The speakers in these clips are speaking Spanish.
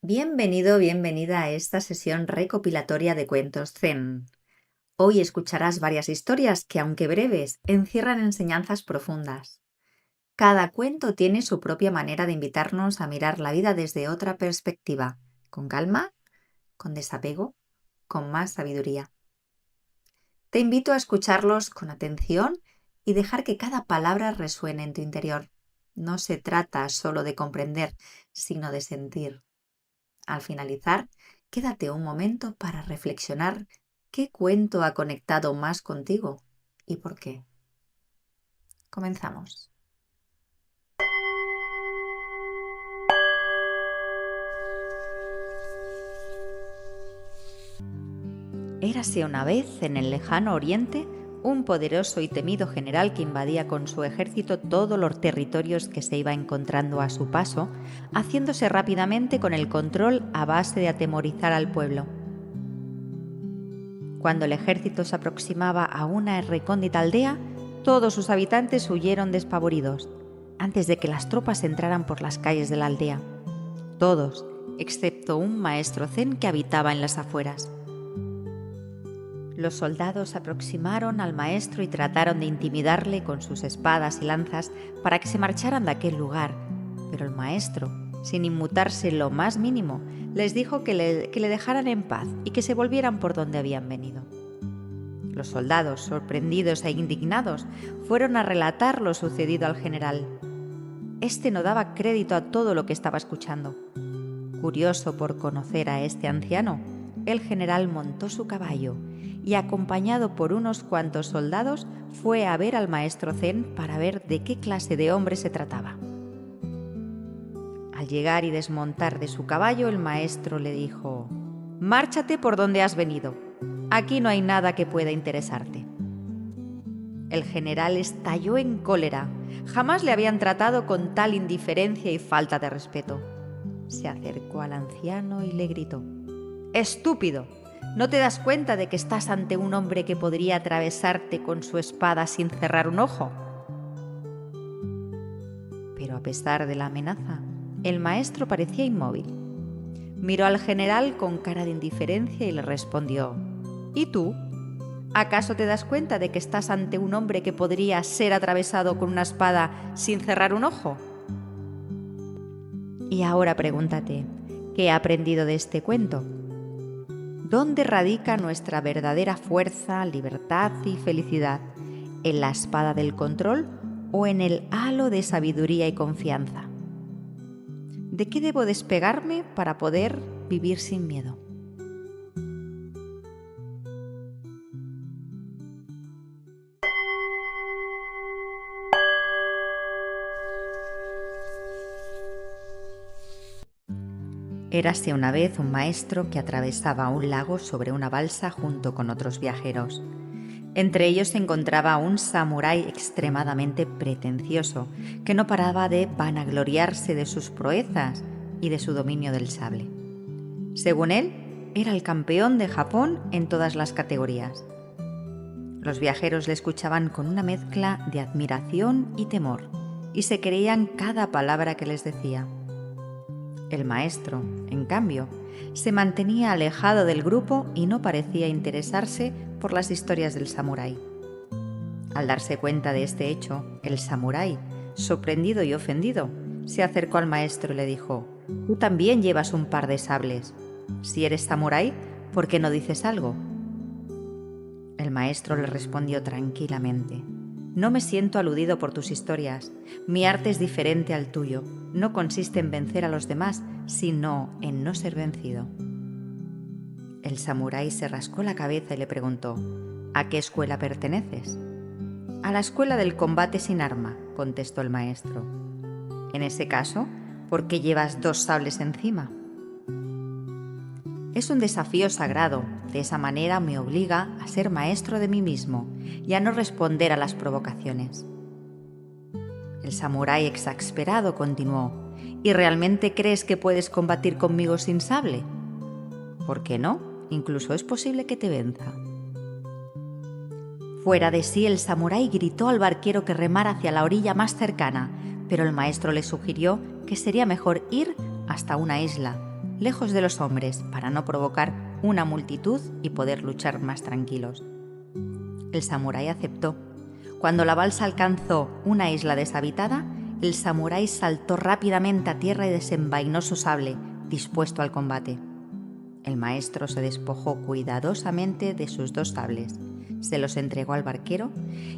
Bienvenido, bienvenida a esta sesión recopilatoria de cuentos Zen. Hoy escucharás varias historias que, aunque breves, encierran enseñanzas profundas. Cada cuento tiene su propia manera de invitarnos a mirar la vida desde otra perspectiva, con calma, con desapego, con más sabiduría. Te invito a escucharlos con atención y dejar que cada palabra resuene en tu interior. No se trata solo de comprender, sino de sentir. Al finalizar, quédate un momento para reflexionar qué cuento ha conectado más contigo y por qué. Comenzamos. Érase una vez, en el lejano oriente, un poderoso y temido general que invadía con su ejército todos los territorios que se iba encontrando a su paso, haciéndose rápidamente con el control a base de atemorizar al pueblo. Cuando el ejército se aproximaba a una recóndita aldea, todos sus habitantes huyeron despavoridos, antes de que las tropas entraran por las calles de la aldea. Todos, excepto un maestro zen que habitaba en las afueras. Los soldados se aproximaron al maestro y trataron de intimidarle con sus espadas y lanzas para que se marcharan de aquel lugar, pero el maestro, sin inmutarse lo más mínimo, les dijo que le dejaran en paz y que se volvieran por donde habían venido. Los soldados, sorprendidos e indignados, fueron a relatar lo sucedido al general. Este no daba crédito a todo lo que estaba escuchando. Curioso por conocer a este anciano, el general montó su caballo y, acompañado por unos cuantos soldados, fue a ver al maestro zen para ver de qué clase de hombre se trataba. Al llegar y desmontar de su caballo, el maestro le dijo: «Márchate por donde has venido. Aquí no hay nada que pueda interesarte». El general estalló en cólera. Jamás le habían tratado con tal indiferencia y falta de respeto. Se acercó al anciano y le gritó: «¡Estúpido! ¿No te das cuenta de que estás ante un hombre que podría atravesarte con su espada sin cerrar un ojo?». Pero a pesar de la amenaza, el maestro parecía inmóvil. Miró al general con cara de indiferencia y le respondió: «¿Y tú? ¿Acaso te das cuenta de que estás ante un hombre que podría ser atravesado con una espada sin cerrar un ojo?». Y ahora pregúntate, ¿qué he aprendido de este cuento? ¿Dónde radica nuestra verdadera fuerza, libertad y felicidad? ¿En la espada del control o en el halo de sabiduría y confianza? ¿De qué debo despegarme para poder vivir sin miedo? Érase una vez un maestro que atravesaba un lago sobre una balsa junto con otros viajeros. Entre ellos se encontraba un samurái extremadamente pretencioso, que no paraba de vanagloriarse de sus proezas y de su dominio del sable. Según él, era el campeón de Japón en todas las categorías. Los viajeros le escuchaban con una mezcla de admiración y temor, y se creían cada palabra que les decía. El maestro, en cambio, se mantenía alejado del grupo y no parecía interesarse por las historias del samurái. Al darse cuenta de este hecho, el samurái, sorprendido y ofendido, se acercó al maestro y le dijo: «Tú también llevas un par de sables. Si eres samurái, ¿por qué no dices algo?». El maestro le respondió tranquilamente: «No me siento aludido por tus historias. Mi arte es diferente al tuyo. No consiste en vencer a los demás, sino en no ser vencido». El samurái se rascó la cabeza y le preguntó: «¿A qué escuela perteneces?». «A la escuela del combate sin arma», contestó el maestro. «En ese caso, ¿por qué llevas dos sables encima?». «Es un desafío sagrado. De esa manera me obliga a ser maestro de mí mismo y a no responder a las provocaciones». El samurái exasperado continuó: «¿Y realmente crees que puedes combatir conmigo sin sable?». «¿Por qué no? Incluso es posible que te venza». Fuera de sí, el samurái gritó al barquero que remara hacia la orilla más cercana, pero el maestro le sugirió que sería mejor ir hasta una isla, lejos de los hombres, para no provocar una multitud y poder luchar más tranquilos. El samurái aceptó. Cuando la balsa alcanzó una isla deshabitada, el samurái saltó rápidamente a tierra y desenvainó su sable, dispuesto al combate. El maestro se despojó cuidadosamente de sus 2 sables, se los entregó al barquero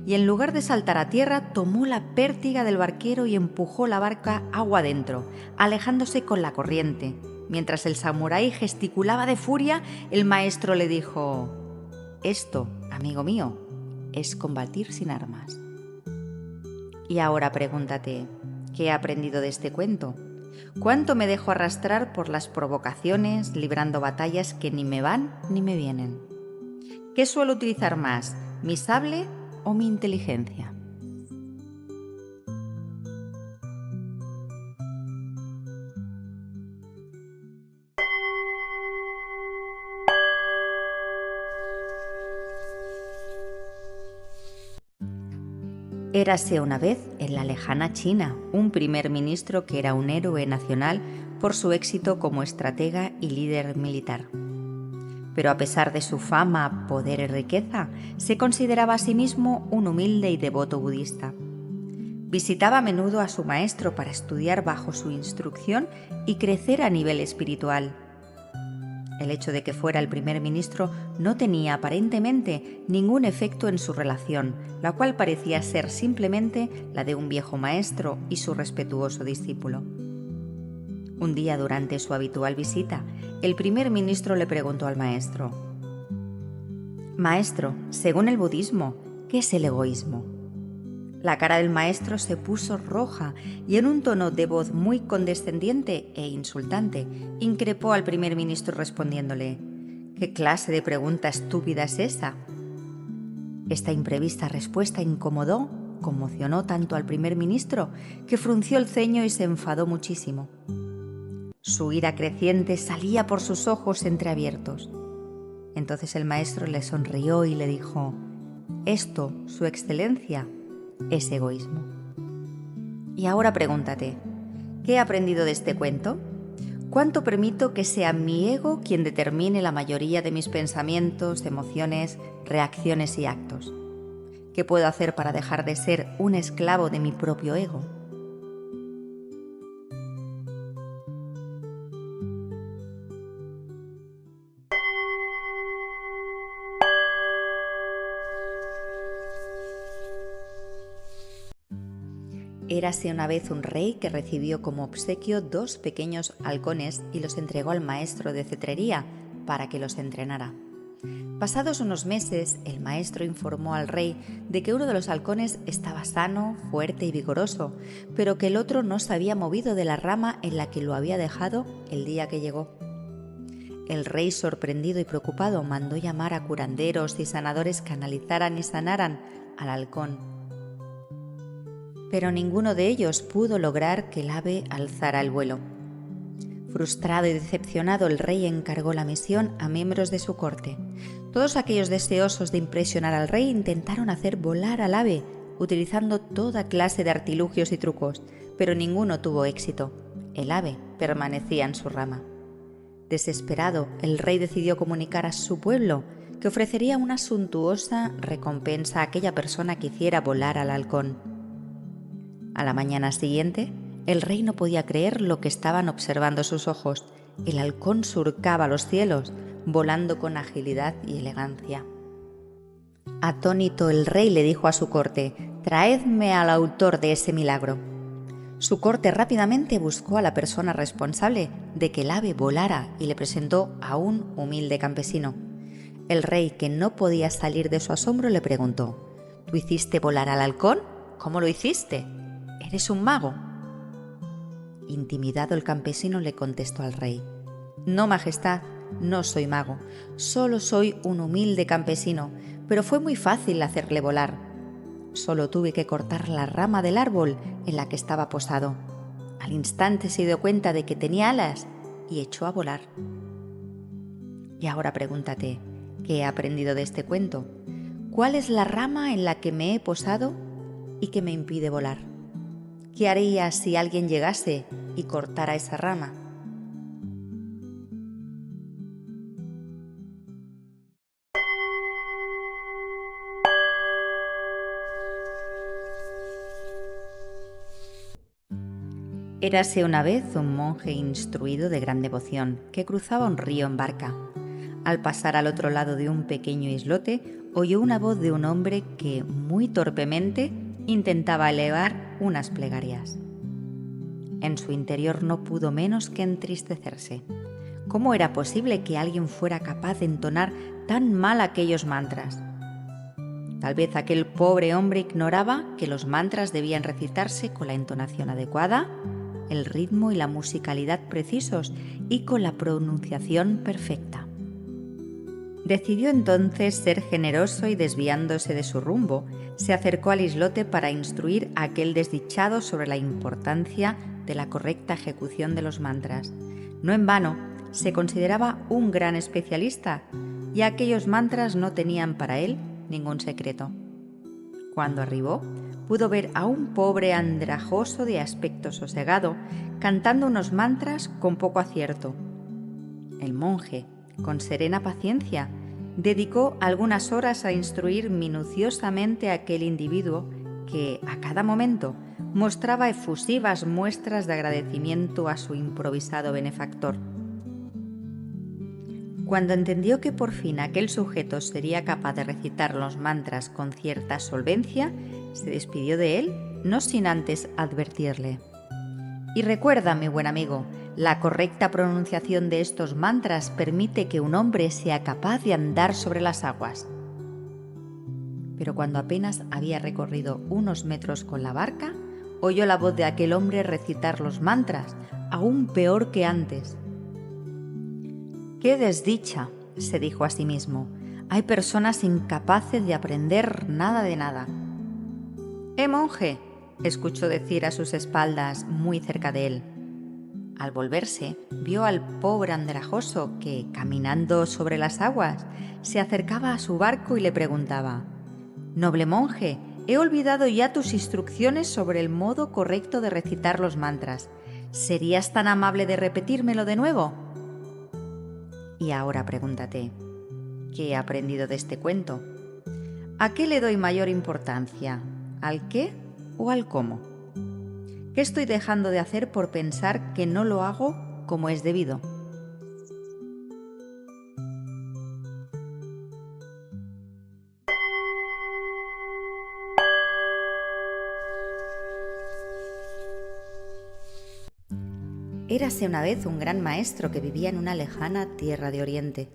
y en lugar de saltar a tierra, tomó la pértiga del barquero y empujó la barca agua adentro, alejándose con la corriente. Mientras el samurái gesticulaba de furia, el maestro le dijo: «Esto, amigo mío, es combatir sin armas». Y ahora pregúntate, ¿qué he aprendido de este cuento? ¿Cuánto me dejo arrastrar por las provocaciones, librando batallas que ni me van ni me vienen? ¿Qué suelo utilizar más, mi sable o mi inteligencia? Érase una vez en la lejana China un primer ministro que era un héroe nacional por su éxito como estratega y líder militar. Pero a pesar de su fama, poder y riqueza, se consideraba a sí mismo un humilde y devoto budista. Visitaba a menudo a su maestro para estudiar bajo su instrucción y crecer a nivel espiritual. El hecho de que fuera el primer ministro no tenía aparentemente ningún efecto en su relación, la cual parecía ser simplemente la de un viejo maestro y su respetuoso discípulo. Un día, durante su habitual visita, el primer ministro le preguntó al maestro: «Maestro, según el budismo, ¿qué es el egoísmo?». La cara del maestro se puso roja y en un tono de voz muy condescendiente e insultante, increpó al primer ministro respondiéndole: «¿Qué clase de pregunta estúpida es esa?». Esta imprevista respuesta incomodó, conmocionó tanto al primer ministro que frunció el ceño y se enfadó muchísimo. Su ira creciente salía por sus ojos entreabiertos. Entonces el maestro le sonrió y le dijo: «Esto, Su Excelencia, es egoísmo». Y ahora pregúntate, ¿qué he aprendido de este cuento? ¿Cuánto permito que sea mi ego quien determine la mayoría de mis pensamientos, emociones, reacciones y actos? ¿Qué puedo hacer para dejar de ser un esclavo de mi propio ego? Érase una vez un rey que recibió como obsequio 2 pequeños halcones y los entregó al maestro de cetrería para que los entrenara. Pasados unos meses, el maestro informó al rey de que uno de los halcones estaba sano, fuerte y vigoroso, pero que el otro no se había movido de la rama en la que lo había dejado el día que llegó. El rey, sorprendido y preocupado, mandó llamar a curanderos y sanadores que analizaran y sanaran al halcón. Pero ninguno de ellos pudo lograr que el ave alzara el vuelo. Frustrado y decepcionado, el rey encargó la misión a miembros de su corte. Todos aquellos deseosos de impresionar al rey intentaron hacer volar al ave, utilizando toda clase de artilugios y trucos, pero ninguno tuvo éxito. El ave permanecía en su rama. Desesperado, el rey decidió comunicar a su pueblo que ofrecería una suntuosa recompensa a aquella persona que hiciera volar al halcón. A la mañana siguiente, el rey no podía creer lo que estaban observando sus ojos. El halcón surcaba los cielos, volando con agilidad y elegancia. Atónito, el rey le dijo a su corte: «Traedme al autor de ese milagro». Su corte rápidamente buscó a la persona responsable de que el ave volara y le presentó a un humilde campesino. El rey, que no podía salir de su asombro, le preguntó: «¿Tú hiciste volar al halcón? ¿Cómo lo hiciste? ¿Eres un mago?». Intimidado, el campesino le contestó al rey: «No, majestad, no soy mago, solo soy un humilde campesino, pero fue muy fácil hacerle volar. Solo tuve que cortar la rama del árbol en la que estaba posado. Al instante se dio cuenta de que tenía alas y echó a volar». Y ahora pregúntate, ¿qué he aprendido de este cuento? ¿Cuál es la rama en la que me he posado y que me impide volar? ¿Qué haría si alguien llegase y cortara esa rama? Érase una vez un monje instruido de gran devoción que cruzaba un río en barca. Al pasar al otro lado de un pequeño islote, oyó una voz de un hombre que, muy torpemente, intentaba elevar unas plegarias. En su interior no pudo menos que entristecerse. ¿Cómo era posible que alguien fuera capaz de entonar tan mal aquellos mantras? Tal vez aquel pobre hombre ignoraba que los mantras debían recitarse con la entonación adecuada, el ritmo y la musicalidad precisos y con la pronunciación perfecta. Decidió entonces ser generoso y, desviándose de su rumbo, se acercó al islote para instruir a aquel desdichado sobre la importancia de la correcta ejecución de los mantras. No en vano, se consideraba un gran especialista y aquellos mantras no tenían para él ningún secreto. Cuando arribó, pudo ver a un pobre andrajoso de aspecto sosegado cantando unos mantras con poco acierto. El monje, con serena paciencia, dedicó algunas horas a instruir minuciosamente a aquel individuo que, a cada momento, mostraba efusivas muestras de agradecimiento a su improvisado benefactor. Cuando entendió que por fin aquel sujeto sería capaz de recitar los mantras con cierta solvencia, se despidió de él, no sin antes advertirle: «Y recuerda, mi buen amigo, la correcta pronunciación de estos mantras permite que un hombre sea capaz de andar sobre las aguas». Pero cuando apenas había recorrido unos metros con la barca, oyó la voz de aquel hombre recitar los mantras, aún peor que antes. «¡Qué desdicha!», se dijo a sí mismo. «Hay personas incapaces de aprender nada de nada». Monje!», escuchó decir a sus espaldas, muy cerca de él. Al volverse, vio al pobre andrajoso que, caminando sobre las aguas, se acercaba a su barco y le preguntaba: «Noble monje, he olvidado ya tus instrucciones sobre el modo correcto de recitar los mantras. ¿Serías tan amable de repetírmelo de nuevo?». Y ahora pregúntate, ¿qué he aprendido de este cuento? ¿A qué le doy mayor importancia? ¿Al qué o al cómo? ¿Qué estoy dejando de hacer por pensar que no lo hago como es debido? Érase una vez un gran maestro que vivía en una lejana tierra de Oriente.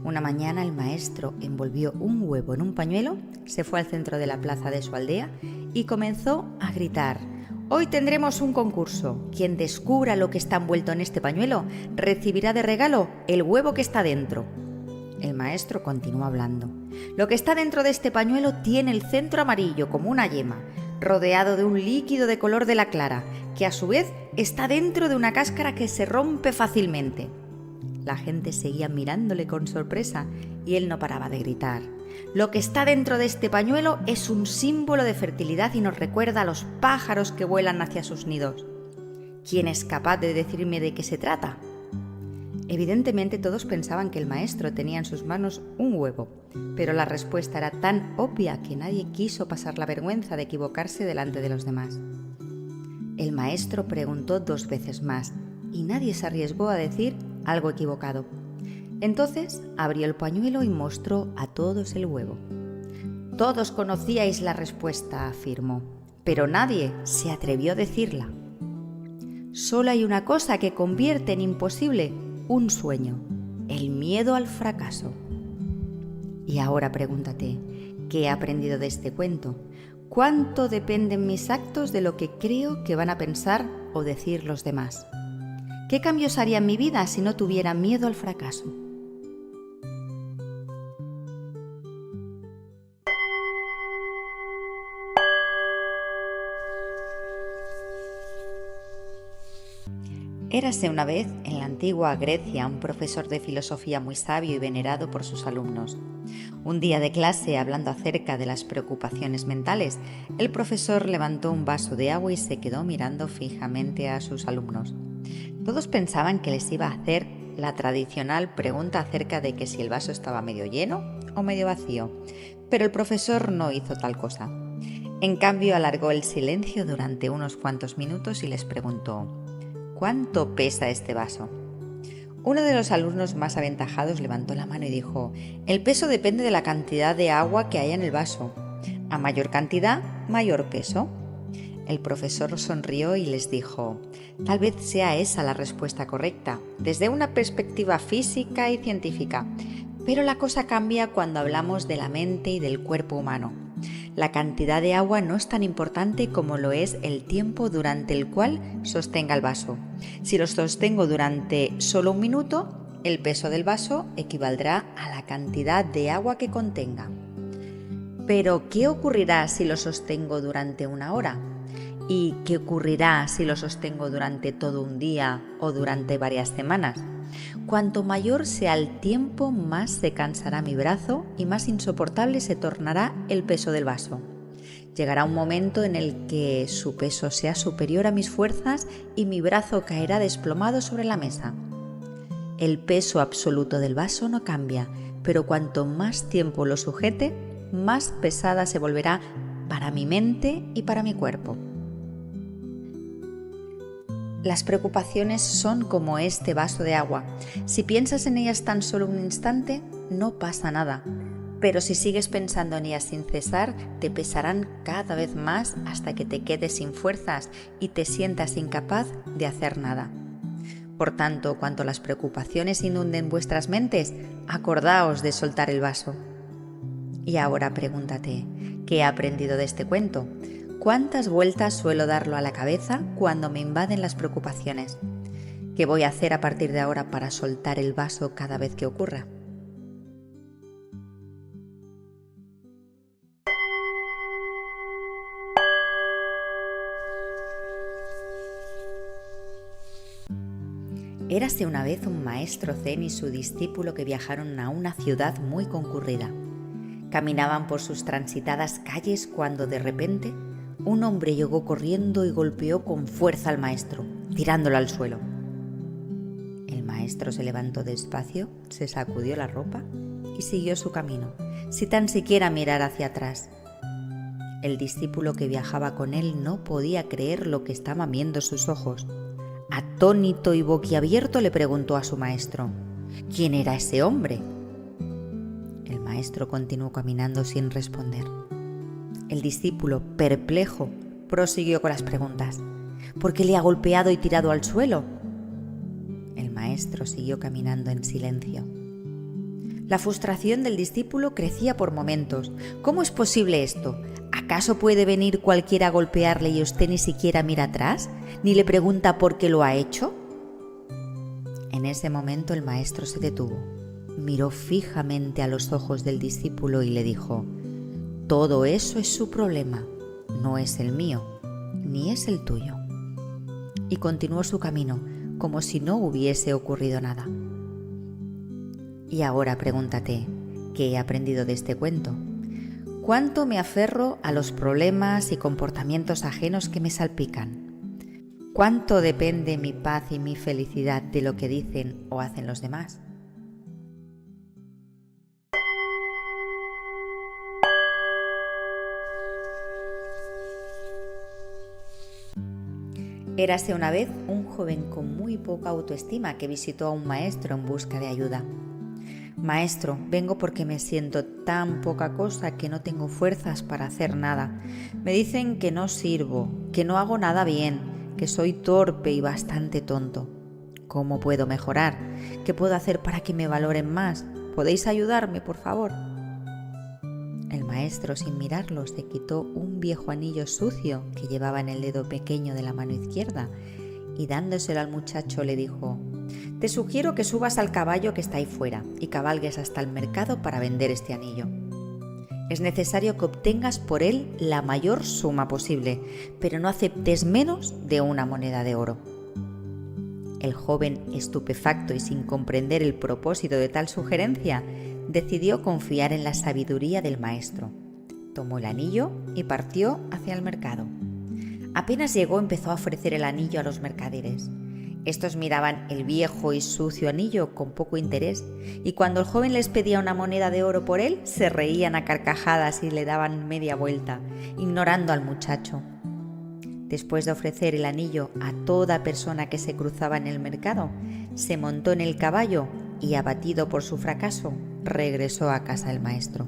Una mañana el maestro envolvió un huevo en un pañuelo, se fue al centro de la plaza de su aldea y comenzó a gritar: «Hoy tendremos un concurso. Quien descubra lo que está envuelto en este pañuelo recibirá de regalo el huevo que está dentro». El maestro continuó hablando: «Lo que está dentro de este pañuelo tiene el centro amarillo como una yema, rodeado de un líquido de color de la clara, que a su vez está dentro de una cáscara que se rompe fácilmente». La gente seguía mirándole con sorpresa y él no paraba de gritar: «Lo que está dentro de este pañuelo es un símbolo de fertilidad y nos recuerda a los pájaros que vuelan hacia sus nidos. ¿Quién es capaz de decirme de qué se trata?». Evidentemente todos pensaban que el maestro tenía en sus manos un huevo, pero la respuesta era tan obvia que nadie quiso pasar la vergüenza de equivocarse delante de los demás. El maestro preguntó 2 veces más y nadie se arriesgó a decir algo equivocado. Entonces abrió el pañuelo y mostró a todos el huevo. «Todos conocíais la respuesta», afirmó, «pero nadie se atrevió a decirla. Solo hay una cosa que convierte en imposible un sueño: el miedo al fracaso». Y ahora pregúntate, ¿qué he aprendido de este cuento? ¿Cuánto dependen mis actos de lo que creo que van a pensar o decir los demás? ¿Qué cambios haría en mi vida si no tuviera miedo al fracaso? Érase una vez en la antigua Grecia un profesor de filosofía muy sabio y venerado por sus alumnos. Un día de clase, hablando acerca de las preocupaciones mentales, el profesor levantó un vaso de agua y se quedó mirando fijamente a sus alumnos. Todos pensaban que les iba a hacer la tradicional pregunta acerca de que si el vaso estaba medio lleno o medio vacío, pero el profesor no hizo tal cosa. En cambio, alargó el silencio durante unos cuantos minutos y les preguntó: ¿cuánto pesa este vaso? Uno de los alumnos más aventajados levantó la mano y dijo: el peso depende de la cantidad de agua que haya en el vaso. A mayor cantidad, mayor peso. El profesor sonrió y les dijo: tal vez sea esa la respuesta correcta, desde una perspectiva física y científica, pero la cosa cambia cuando hablamos de la mente y del cuerpo humano. La cantidad de agua no es tan importante como lo es el tiempo durante el cual sostenga el vaso. Si lo sostengo durante solo 1 minuto, el peso del vaso equivaldrá a la cantidad de agua que contenga. Pero, ¿qué ocurrirá si lo sostengo durante 1 hora? ¿Y qué ocurrirá si lo sostengo durante todo un día o durante varias semanas? Cuanto mayor sea el tiempo, más se cansará mi brazo y más insoportable se tornará el peso del vaso. Llegará un momento en el que su peso sea superior a mis fuerzas y mi brazo caerá desplomado sobre la mesa. El peso absoluto del vaso no cambia, pero cuanto más tiempo lo sujete, más pesada se volverá para mi mente y para mi cuerpo. Las preocupaciones son como este vaso de agua. Si piensas en ellas tan solo un instante, no pasa nada. Pero si sigues pensando en ellas sin cesar, te pesarán cada vez más hasta que te quedes sin fuerzas y te sientas incapaz de hacer nada. Por tanto, cuando las preocupaciones inunden vuestras mentes, acordaos de soltar el vaso. Y ahora pregúntate, ¿qué he aprendido de este cuento? ¿Cuántas vueltas suelo darlo a la cabeza cuando me invaden las preocupaciones? ¿Qué voy a hacer a partir de ahora para soltar el vaso cada vez que ocurra? Érase una vez un maestro zen y su discípulo que viajaron a una ciudad muy concurrida. Caminaban por sus transitadas calles cuando de repente un hombre llegó corriendo y golpeó con fuerza al maestro, tirándolo al suelo. El maestro se levantó despacio, se sacudió la ropa y siguió su camino, sin tan siquiera mirar hacia atrás. El discípulo que viajaba con él no podía creer lo que estaban viendo sus ojos. Atónito y boquiabierto le preguntó a su maestro: ¿quién era ese hombre? El maestro continuó caminando sin responder. El discípulo, perplejo, prosiguió con las preguntas: ¿por qué le ha golpeado y tirado al suelo? El maestro siguió caminando en silencio. La frustración del discípulo crecía por momentos. ¿Cómo es posible esto? ¿Acaso puede venir cualquiera a golpearle y usted ni siquiera mira atrás, ni le pregunta por qué lo ha hecho? En ese momento el maestro se detuvo, miró fijamente a los ojos del discípulo y le dijo: todo eso es su problema, no es el mío, ni es el tuyo. Y continuó su camino, como si no hubiese ocurrido nada. Y ahora pregúntate, ¿qué he aprendido de este cuento? ¿Cuánto me aferro a los problemas y comportamientos ajenos que me salpican? ¿Cuánto depende mi paz y mi felicidad de lo que dicen o hacen los demás? Érase una vez un joven con muy poca autoestima que visitó a un maestro en busca de ayuda. Maestro, vengo porque me siento tan poca cosa que no tengo fuerzas para hacer nada. Me dicen que no sirvo, que no hago nada bien, que soy torpe y bastante tonto. ¿Cómo puedo mejorar? ¿Qué puedo hacer para que me valoren más? ¿Podéis ayudarme, por favor? El maestro, sin mirarlo, se quitó un viejo anillo sucio que llevaba en el dedo pequeño de la mano izquierda y dándoselo al muchacho le dijo: te sugiero que subas al caballo que está ahí fuera y cabalgues hasta el mercado para vender este anillo. Es necesario que obtengas por él la mayor suma posible, pero no aceptes menos de 1 moneda de oro. El joven, estupefacto y sin comprender el propósito de tal sugerencia, decidió confiar en la sabiduría del maestro. Tomó el anillo y partió hacia el mercado. Apenas llegó, empezó a ofrecer el anillo a los mercaderes. Estos miraban el viejo y sucio anillo con poco interés, y cuando el joven les pedía 1 moneda de oro por él, se reían a carcajadas y le daban media vuelta, ignorando al muchacho. Después de ofrecer el anillo a toda persona que se cruzaba en el mercado, se montó en el caballo y, abatido por su fracaso, regresó a casa del maestro.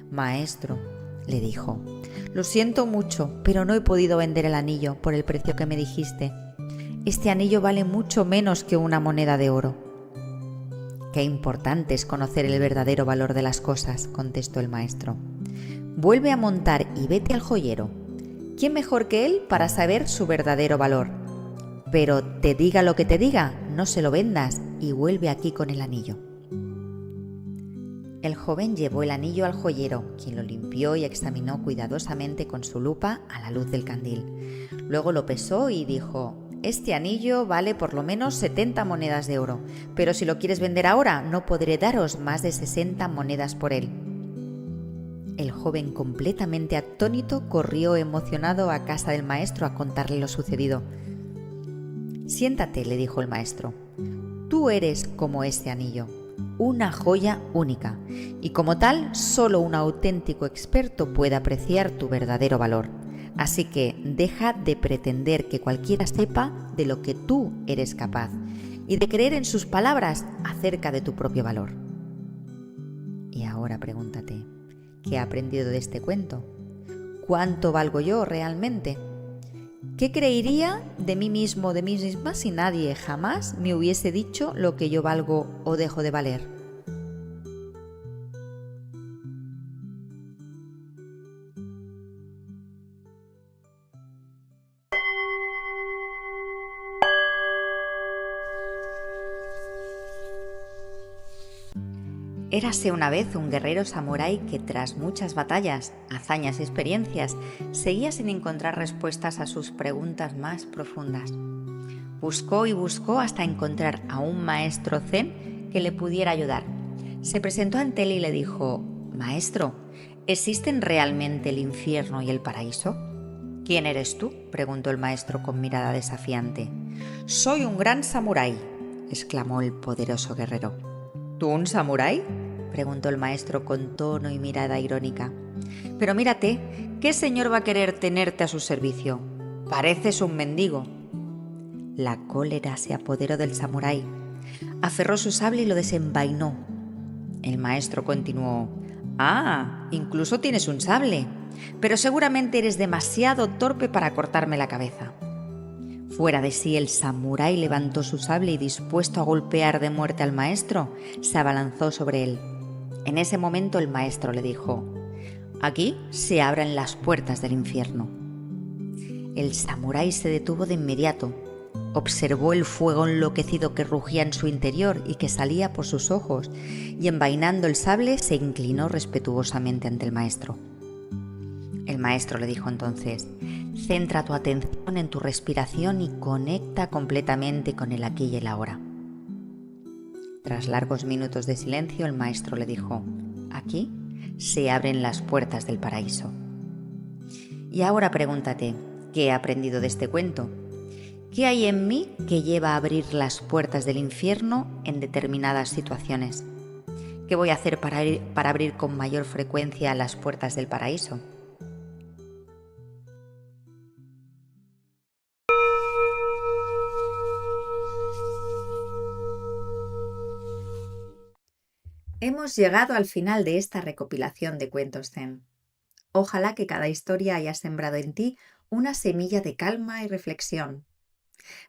«Maestro», le dijo, «lo siento mucho, pero no he podido vender el anillo por el precio que me dijiste. Este anillo vale mucho menos que una moneda de oro». «Qué importante es conocer el verdadero valor de las cosas», contestó el maestro. «Vuelve a montar y vete al joyero. ¿Quién mejor que él para saber su verdadero valor? Pero te diga lo que te diga, no se lo vendas y vuelve aquí con el anillo». El joven llevó el anillo al joyero, quien lo limpió y examinó cuidadosamente con su lupa a la luz del candil. Luego lo pesó y dijo: «Este anillo vale por lo menos 70 monedas de oro, pero si lo quieres vender ahora, no podré daros más de 60 monedas por él». El joven, completamente atónito, corrió emocionado a casa del maestro a contarle lo sucedido. «Siéntate», le dijo el maestro. «Tú eres como este anillo, una joya única, y como tal, solo un auténtico experto puede apreciar tu verdadero valor. Así que deja de pretender que cualquiera sepa de lo que tú eres capaz y de creer en sus palabras acerca de tu propio valor». Y ahora pregúntate, ¿qué he aprendido de este cuento? ¿Cuánto valgo yo realmente? ¿Qué creería de mí mismo, de mí misma, si nadie jamás me hubiese dicho lo que yo valgo o dejo de valer? Érase una vez un guerrero samurái que, tras muchas batallas, hazañas y experiencias, seguía sin encontrar respuestas a sus preguntas más profundas. Buscó y buscó hasta encontrar a un maestro zen que le pudiera ayudar. Se presentó ante él y le dijo: «Maestro, ¿existen realmente el infierno y el paraíso?». «¿Quién eres tú?», preguntó el maestro con mirada desafiante. «Soy un gran samurái», exclamó el poderoso guerrero. «¿Tú un samurái?», preguntó el maestro con tono y mirada irónica. «Pero mírate, ¿qué señor va a querer tenerte a su servicio? Pareces un mendigo». La cólera se apoderó del samurái. Aferró su sable y lo desenvainó. El maestro continuó: «Ah, incluso tienes un sable, pero seguramente eres demasiado torpe para cortarme la cabeza». Fuera de sí, el samurái levantó su sable y, dispuesto a golpear de muerte al maestro, se abalanzó sobre él. En ese momento el maestro le dijo: «Aquí se abren las puertas del infierno». El samurái se detuvo de inmediato. Observó el fuego enloquecido que rugía en su interior y que salía por sus ojos, y envainando el sable se inclinó respetuosamente ante el maestro. El maestro le dijo entonces: «Centra tu atención en tu respiración y conecta completamente con el aquí y el ahora». Tras largos minutos de silencio, el maestro le dijo: «Aquí se abren las puertas del paraíso». Y ahora pregúntate, ¿qué he aprendido de este cuento? ¿Qué hay en mí que lleva a abrir las puertas del infierno en determinadas situaciones? ¿Qué voy a hacer para abrir con mayor frecuencia las puertas del paraíso? Hemos llegado al final de esta recopilación de cuentos zen. Ojalá que cada historia haya sembrado en ti una semilla de calma y reflexión.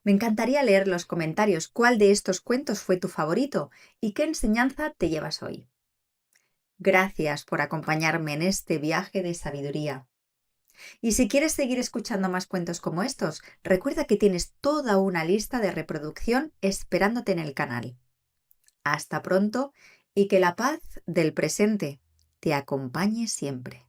Me encantaría leer los comentarios. ¿Cuál de estos cuentos fue tu favorito y qué enseñanza te llevas hoy? Gracias por acompañarme en este viaje de sabiduría. Y si quieres seguir escuchando más cuentos como estos, recuerda que tienes toda una lista de reproducción esperándote en el canal. Hasta pronto y que la paz del presente te acompañe siempre.